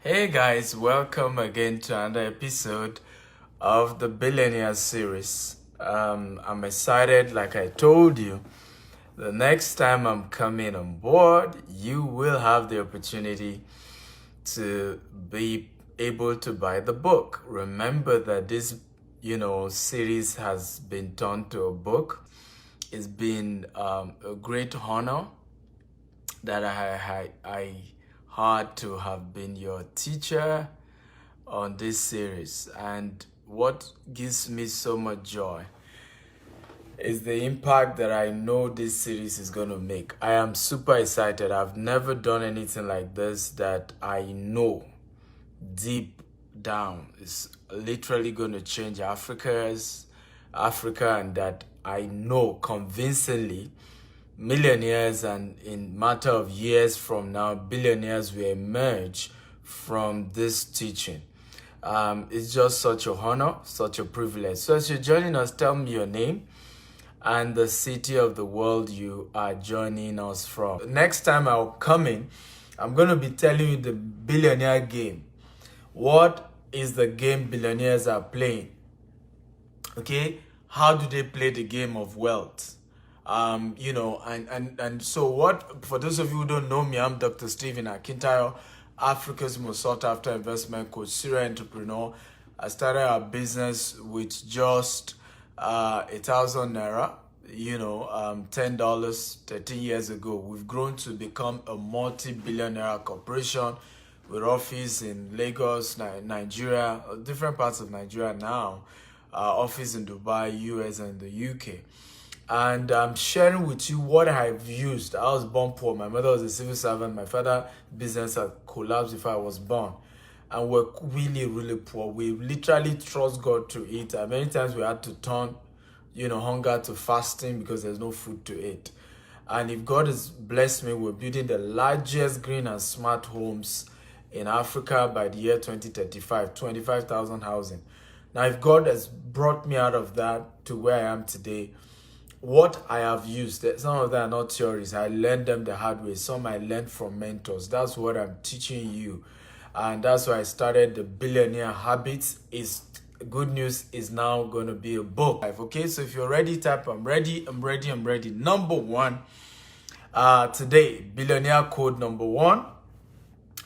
Hey guys, welcome again to another episode of the Billionaire series. I'm excited, like I told you. The next time I'm coming on board, you will have the opportunity to be able to buy the book. Remember that this, series has been turned to a book. It's been a great honor that I had to have been your teacher on this series. And what gives me so much joy is the impact that I know this series is going to make. I am super excited. I've never done anything like this that I know deep down is literally going to change Africa, and that I know convincingly millionaires, and in matter of years from now, billionaires will emerge from this teaching. It's just such a honor, such a privilege. So as you're joining us, tell me your name and the city of the world you are joining us from. Next time I'll come in, I'm going to be telling you the billionaire game. What is the game billionaires are playing? Okay? How do they play the game of wealth? And so what, for those of you who don't know me, I'm Dr. Stephen Akintayo, Africa's most sought after investment coach, serial entrepreneur. I started our business with just 1,000 naira, $10 13 years ago. We've grown to become a multi-billionaire corporation with office in Lagos, Nigeria, different parts of Nigeria now, office in Dubai, US, and the UK. And I'm sharing with you what I've used. I was born poor. My mother was a civil servant. My father's business had collapsed before I was born. And we're really, really poor. We literally trust God to eat. And many times we had to turn, hunger to fasting because there's no food to eat. And if God has blessed me, we're building the largest green and smart homes in Africa by the year 2035, 25,000 housing. Now, if God has brought me out of that to where I am today, what I have used, some of them are not theories. I learned them the hard way. Some I learned from mentors. That's what I'm teaching you. And that's why I started the Billionaire Habits. Is good news is now going to be a book. Okay, so if you're ready, type I'm ready. Number one, today, billionaire code number one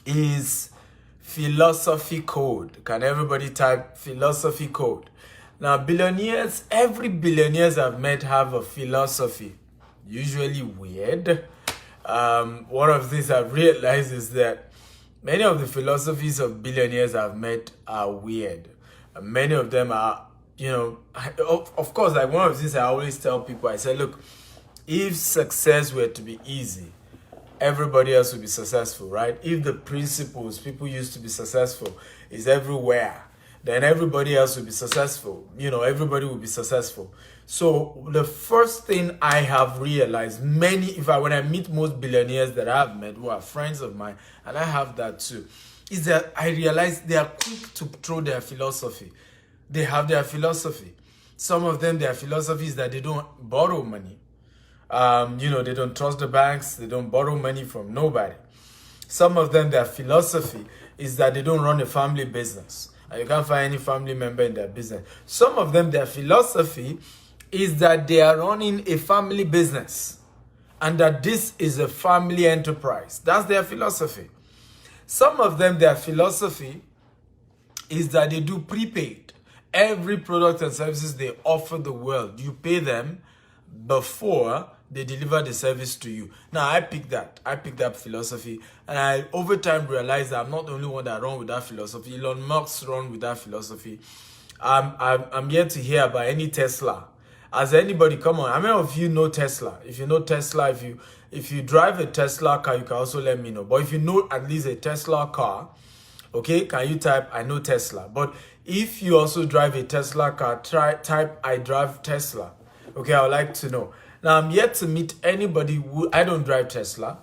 is philosophy code. Can everybody type philosophy code? Now, billionaires, every billionaires I've met have a philosophy, usually weird. One of the things I've realized is that many of the philosophies of billionaires I've met are weird. Many of them are, of course, like one of the things I always tell people, I say, look, if success were to be easy, everybody else would be successful, right? If the principles people used to be successful is everywhere, then everybody else will be successful. Everybody will be successful. So the first thing I have realized, when I meet most billionaires that I've met who are friends of mine, and I have that too, is that I realize they are quick to throw their philosophy. They have their philosophy. Some of them, their philosophy is that they don't borrow money. They don't trust the banks. They don't borrow money from nobody. Some of them, their philosophy is that they don't run a family business. You can't find any family member in their business. Some of them, their philosophy is that they are running a family business and that this is a family enterprise. That's their philosophy. Some of them, their philosophy is that they do prepaid. Every product and services they offer the world, you pay them before they deliver the service to you. Now, I picked that philosophy, and I over time realized that I'm not the only one that run with that philosophy. Elon Musk run with that philosophy. I'm yet to hear about any Tesla. Has anybody, come on, how many of you know Tesla? If you know Tesla, if you drive a Tesla car, you can also let me know. But if you know at least a Tesla car, okay, can you type I know Tesla? But if you also drive a Tesla car, type I drive Tesla. Okay, I would like to know. Now, I'm yet to meet anybody I don't drive Tesla,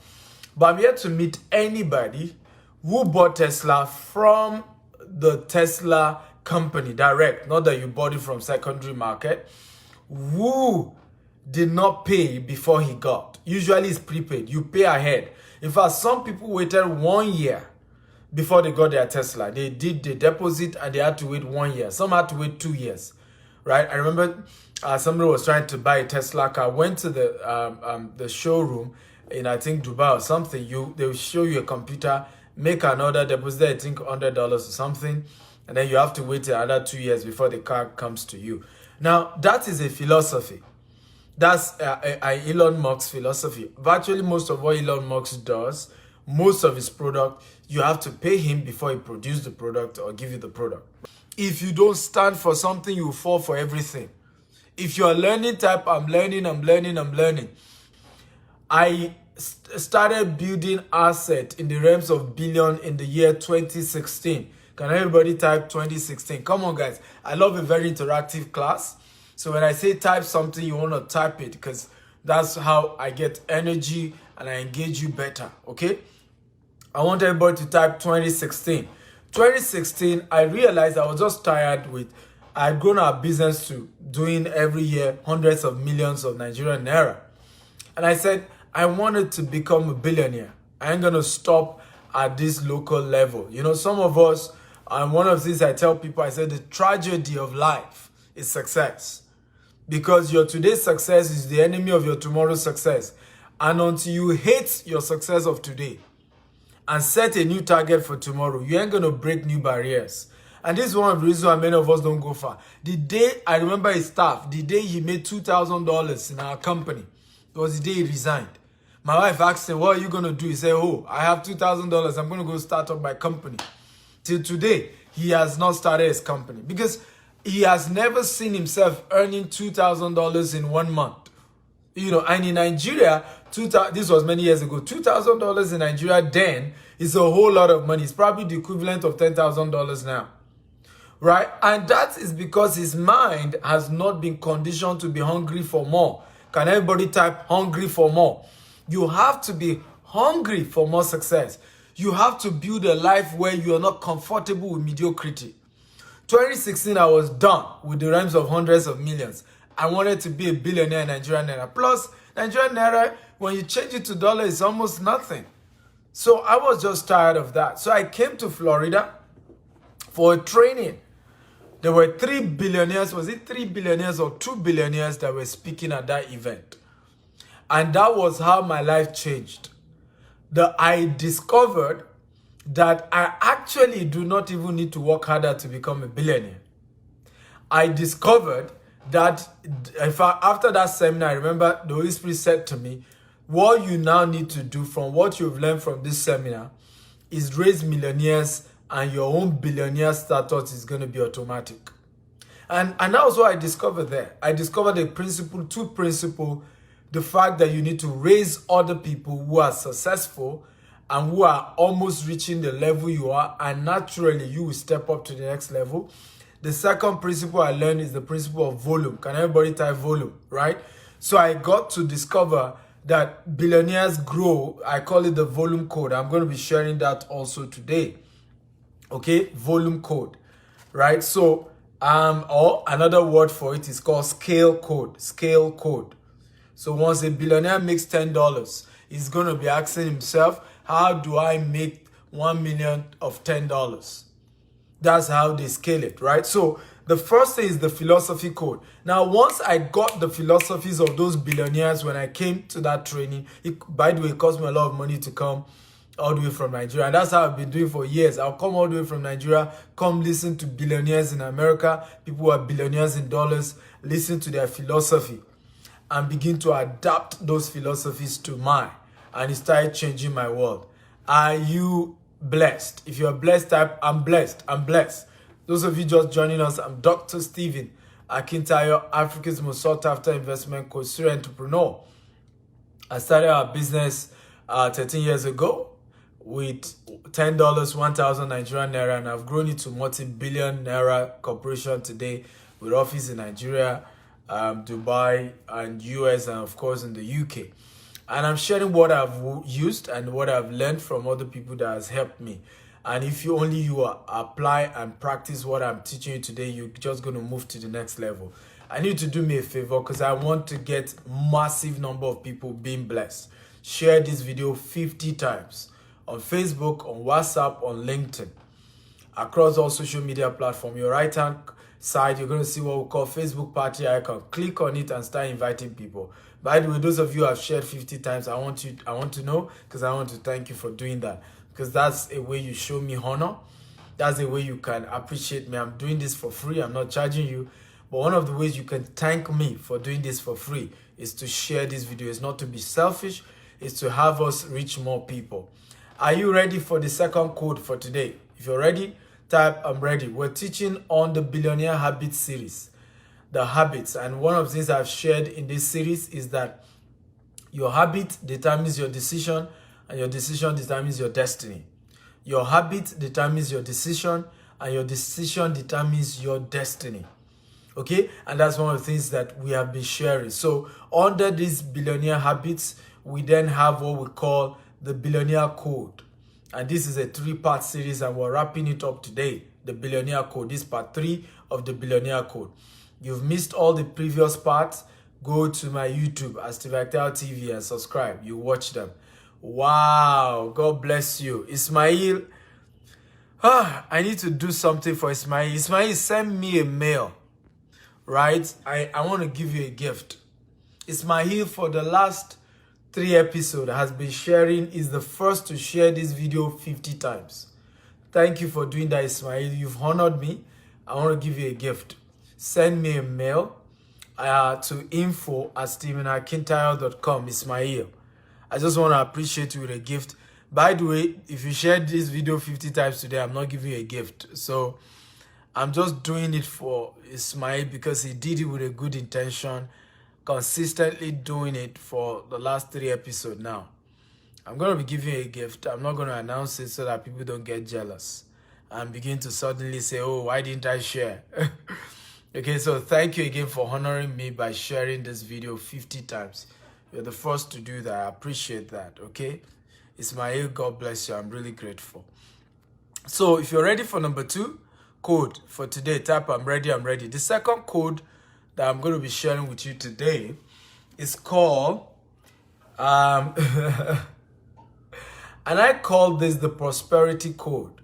but I'm yet to meet anybody who bought Tesla from the Tesla company direct, not that you bought it from secondary market, who did not pay before he got. Usually it's prepaid. You pay ahead. In fact, some people waited 1 year before they got their Tesla. They did the deposit and they had to wait 1 year. Some had to wait 2 years, right? I remember somebody was trying to buy a Tesla car, went to the showroom in, I think, Dubai or something. They will show you a computer, make another deposit, I think $100 or something, and then you have to wait another 2 years before the car comes to you. Now, that is a philosophy. That's Elon Musk's philosophy. Virtually most of what Elon Musk does, most of his product, you have to pay him before he produces the product or give you the product. If you don't stand for something, you fall for everything. If you are learning type, I'm learning. I started building asset in the realms of billion in the year 2016. Can everybody type 2016? Come on, guys. I love a very interactive class. So when I say type something, you want to type it because that's how I get energy and I engage you better, okay? I want everybody to type 2016. 2016, I realized I was just tired with, I'd grown our business to doing every year hundreds of millions of Nigerian naira. And I said, I wanted to become a billionaire. I ain't going to stop at this local level. You know, some of us, and one of the things I tell people, I said, the tragedy of life is success. Because your today's success is the enemy of your tomorrow's success. And until you hate your success of today and set a new target for tomorrow, you ain't going to break new barriers. And this is one of the reasons why many of us don't go far. The day, I remember his staff, the day he made $2,000 in our company, it was the day he resigned. My wife asked him, what are you going to do? He said, oh, I have $2,000. I'm going to go start up my company. Till today, he has not started his company because he has never seen himself earning $2,000 in 1 month. You know, and in Nigeria, this was many years ago, $2,000 in Nigeria then is a whole lot of money. It's probably the equivalent of $10,000 now. Right? And that is because his mind has not been conditioned to be hungry for more. Can everybody type hungry for more? You have to be hungry for more success. You have to build a life where you are not comfortable with mediocrity. 2016, I was done with the realms of hundreds of millions. I wanted to be a billionaire in Nigerian naira. Plus, Nigerian naira, when you change it to dollar, it's almost nothing. So I was just tired of that. So I came to Florida for a training. There were 3 billionaires. Was it 3 billionaires or 2 billionaires that were speaking at that event? And that was how my life changed. I discovered that I actually do not even need to work harder to become a billionaire. I discovered that after that seminar, I remember the Holy Spirit said to me, what you now need to do from what you've learned from this seminar is raise millionaires and your own billionaire status is going to be automatic. And that was what I discovered there. I discovered two principles, the fact that you need to raise other people who are successful and who are almost reaching the level you are, and naturally you will step up to the next level. The second principle I learned is the principle of volume. Can everybody type volume, right? So I got to discover that billionaires grow. I call it the volume code. I'm going to be sharing that also today. Okay, volume code, right? So, or another word for it is called scale code. Scale code. So once a billionaire makes $10, he's going to be asking himself, how do I make 1 million of $10? That's how they scale it, right? So the first thing is the philosophy code. Now, once I got the philosophies of those billionaires when I came to that training, by the way, it cost me a lot of money to come all the way from Nigeria. And that's how I've been doing for years. I'll come all the way from Nigeria, come listen to billionaires in America, people who are billionaires in dollars, listen to their philosophy and begin to adapt those philosophies to mine. And it started changing my world. Are you blessed? If you're blessed, type, I'm blessed. I'm blessed. Those of you just joining us, I'm Dr. Stephen Akintayo, Africa's most sought after investment coach, serial entrepreneur. I started our business 13 years ago with $10, 1,000 Nigerian naira, and I've grown it to multi-billion naira corporation today with office in Nigeria, Dubai, and US, and of course in the UK. And I'm sharing what I've used and what I've learned from other people that has helped me. And if you apply and practice what I'm teaching you today, you're just going to move to the next level. I need to do me a favor because I want to get massive number of people being blessed. Share this video 50 times on Facebook, on WhatsApp, on LinkedIn, across all social media platforms. Your right hand side, you're going to see what we call Facebook party icon. Click on it and start inviting people. By the way, those of you who have shared 50 times, I want to know, because I want to thank you for doing that, because that's a way you show me honor. That's a way you can appreciate me. I'm doing this for free. I'm not charging you. But one of the ways you can thank me for doing this for free is to share this video. It's not to be selfish. It's to have us reach more people. Are you ready for the second code for today? If you're ready, type I'm ready. We're teaching on the Billionaire Habits series. The habits. And one of the things I've shared in this series is that your habit determines your decision, and your decision determines your destiny. Your habit determines your decision, and your decision determines your destiny. Okay? And that's one of the things that we have been sharing. So under these billionaire habits, we then have what we call the Billionaire Code. And this is a 3-part series, and we're wrapping it up today. The Billionaire Code. This is part 3 of the Billionaire Code. You've missed all the previous parts. Go to my YouTube at Steve Actel TV and subscribe. You watch them. Wow, God bless you. Ismail, I need to do something for Ismail. Ismail, send me a mail, right? I want to give you a gift. Ismail, for the last 3 episodes, has been sharing, is the first to share this video 50 times. Thank you for doing that, Ismail. You've honored me. I want to give you a gift. Send me a mail to info@stephenakintire.com, Ismail. I just want to appreciate you with a gift. By the way, if you shared this video 50 times today, I'm not giving you a gift. So I'm just doing it for Ismail because he did it with a good intention, consistently doing it for the last 3 episodes now. I'm going to be giving you a gift. I'm not going to announce it so that people don't get jealous and begin to suddenly say, oh, why didn't I share? Okay, so thank you again for honoring me by sharing this video 50 times. You're the first to do that. I appreciate that, okay? Ismail, God bless you. I'm really grateful. So if you're ready for number 2 code for today, type I'm ready, I'm ready. The second code that I'm going to be sharing with you today is called, and I call this the prosperity code.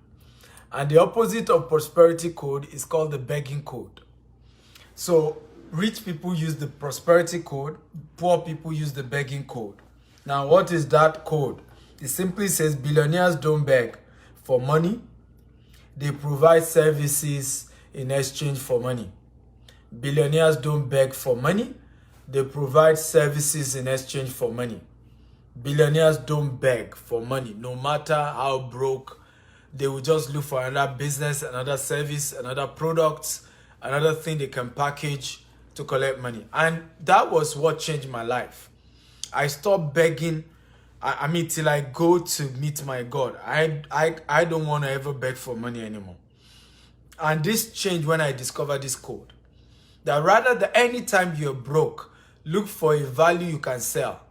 And the opposite of prosperity code is called the begging code. So rich people use the prosperity code, poor people use the begging code. Now, what is that code? It simply says billionaires don't beg for money. They provide services in exchange for money. Billionaires don't beg for money. They provide services in exchange for money. Billionaires don't beg for money. No matter how broke, they will just look for another business, another service, another product, another thing they can package to collect money. And that was what changed my life. I stopped begging. I mean, till I go to meet my God. I don't want to ever beg for money anymore. And this changed when I discovered this code. That rather than anytime you're broke, look for a value you can sell.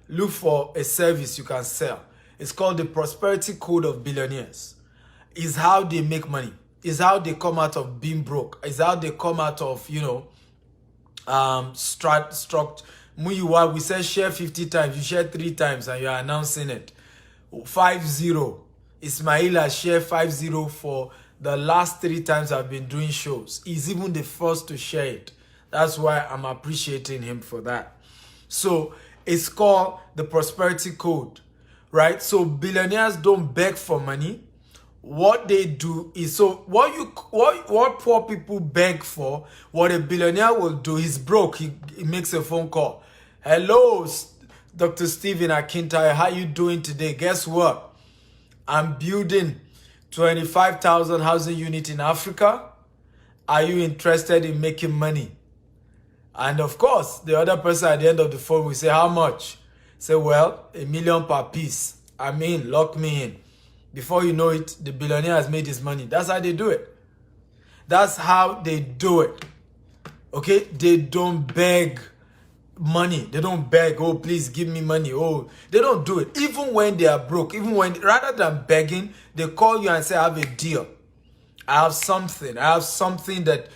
Look for a service you can sell. It's called the prosperity code of billionaires. It's how they make money. It's how they come out of being broke. It's how they come out of, we said share 50 times. You share 3 times and you're announcing it. 50. Ismail has shared 50 for the last 3 times I've been doing shows. He's even the first to share it. That's why I'm appreciating him for that. So it's called the prosperity code, right? So billionaires don't beg for money. What they do is, so what poor people beg for, what a billionaire will do, he's broke, he makes a phone call. Hello, Dr. Stephen Akintire, how you doing today? Guess what? I'm building 25,000 housing units in Africa. Are you interested in making money? And of course, the other person at the end of the phone will say, how much? Say, well, $1 million per piece. I'm in, lock me in. Before you know it, the billionaire has made his money. That's how they do it. That's how they do it. Okay? They don't beg money. They don't beg, oh, please give me money. Oh, they don't do it. Even when they are broke, rather than begging, they call you and say, I have a deal. I have something that,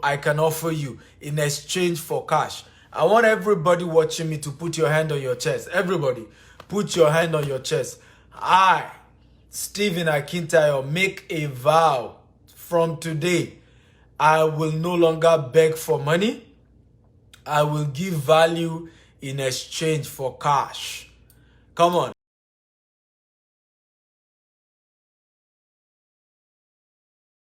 I can offer you in exchange for cash. I want everybody watching me to put your hand on your chest. Everybody, put your hand on your chest. I Stephen Akintayo, make a vow from today. I will no longer beg for money. I will give value in exchange for cash. Come on.